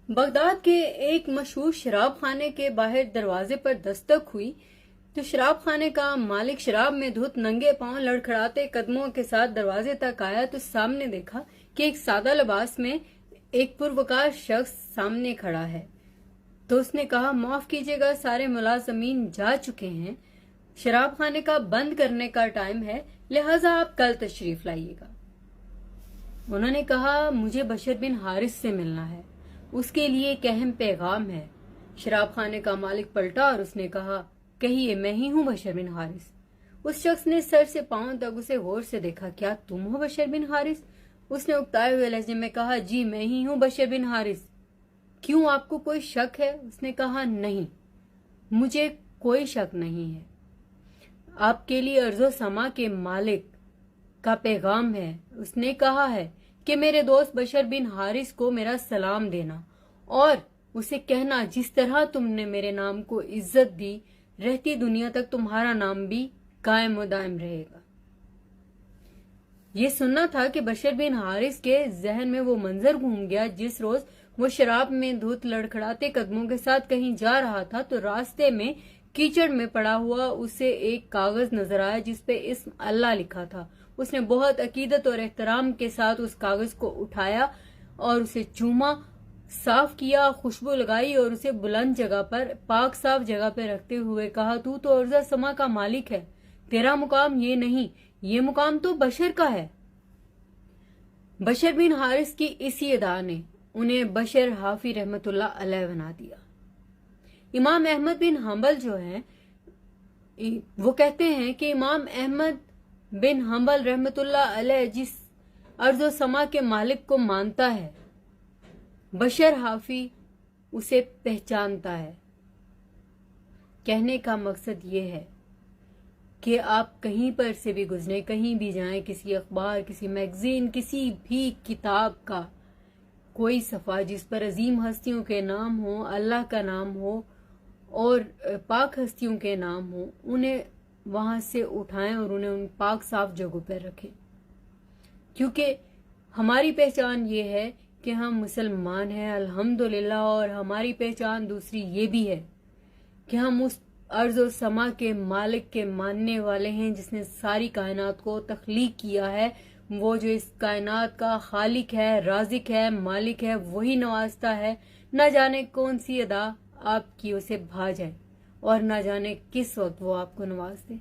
Baghdad के एक मशहूर शराब खाने के बाहर दरवाजे पर दस्तक हुई तो शराब खाने का मालिक शराब में धुत नंगे पांव लड़खड़ाते कदमों के साथ दरवाजे तक आया तो सामने देखा कि एक सादा लिबास में एक पुरवकार शख्स सामने खड़ा है। तो उसने कहा, माफ कीजिएगा, सारे मुलाजमीन जा चुके हैं, शराब खाने का बंद करने का टाइम है, लिहाजा आप कल तशरीफ लाइएगा। उन्होंने कहा, मुझे बशर बिन हारिस से मिलना है, उसके लिए एक अहम पैगाम है। शराब खाने का मालिक पलटा और उसने कहा, कहिए, मैं ही हूँ बशर बिन हारिस। उस शख्स ने सर से पांव तक उसे गौर से देखा। क्या तुम हो बशर बिन हारिस? उसने उकताए हुए लहजे में कहा, जी मैं ही हूँ बशर बिन हारिस। क्यों, आपको कोई शक है? उसने कहा, नहीं, मुझे कोई शक नहीं है। आपके लिए अर्जो समा के मालिक का पैगाम है। उसने कहा है कि मेरे दोस्त बशर बिन हारिस को मेरा सलाम देना और उसे कहना, जिस तरह तुमने मेरे नाम को इज्जत दी, रहती दुनिया तक तुम्हारा नाम भी कायम व दायम रहेगा। ये सुनना था कि बशर बिन हारिस के जहन में वो मंजर घूम गया जिस रोज वो शराब में धुत लड़खड़ाते कदमों के साथ कहीं जा रहा था तो रास्ते में कीचड़ में पड़ा हुआ उसे एक कागज नजर आया जिसपे इस्म अल्लाह लिखा था। उसने बहुत अकीदत और एहतराम के साथ उस कागज को उठाया और उसे चूमा, साफ किया, खुशबू लगाई और उसे बुलंद जगह पर, पाक साफ जगह पर रखते हुए कहा, तू तो अर्जा समा का मालिक है, तेरा मुकाम ये नहीं, ये मुकाम तो बशर का है। बशर बिन हारिस की इसी अदा ने उन्हें बशर हाफी रहमतुल्लाह अलैह बना दिया। इमाम अहमद बिन हंबल जो है वो कहते हैं कि इमाम अहमद बिन हंबल रहमतुल्लाह अलैह जिस अर्जो समा के मालिक को मानता है, बशर हाफी उसे पहचानता है। कहने का मकसद ये है कि आप कहीं पर से भी गुजरे, कहीं भी जाएं, किसी अखबार, किसी मैगजीन, किसी भी किताब का कोई सफ़ा जिस पर अजीम हस्तियों के नाम हो, अल्लाह का नाम हो और पाक हस्तियों के नाम हो, उन्हें वहां से उठाएं और उन्हें उन पाक साफ जगहों पर रखें। क्योंकि हमारी पहचान ये है कि हम मुसलमान हैं अल्हम्दुलिल्लाह, और हमारी पहचान दूसरी ये भी है कि हम उस अर्ज और समा के मालिक के मानने वाले हैं जिसने सारी कायनात को तख्लीक किया है। वो जो इस कायनात का खालिक है, राजिक है, मालिक है, वही नवाजता है। न जाने कौन सी अदा आपकी उसे भा जाए और न जाने किस वक्त वो आपको नवाज दे।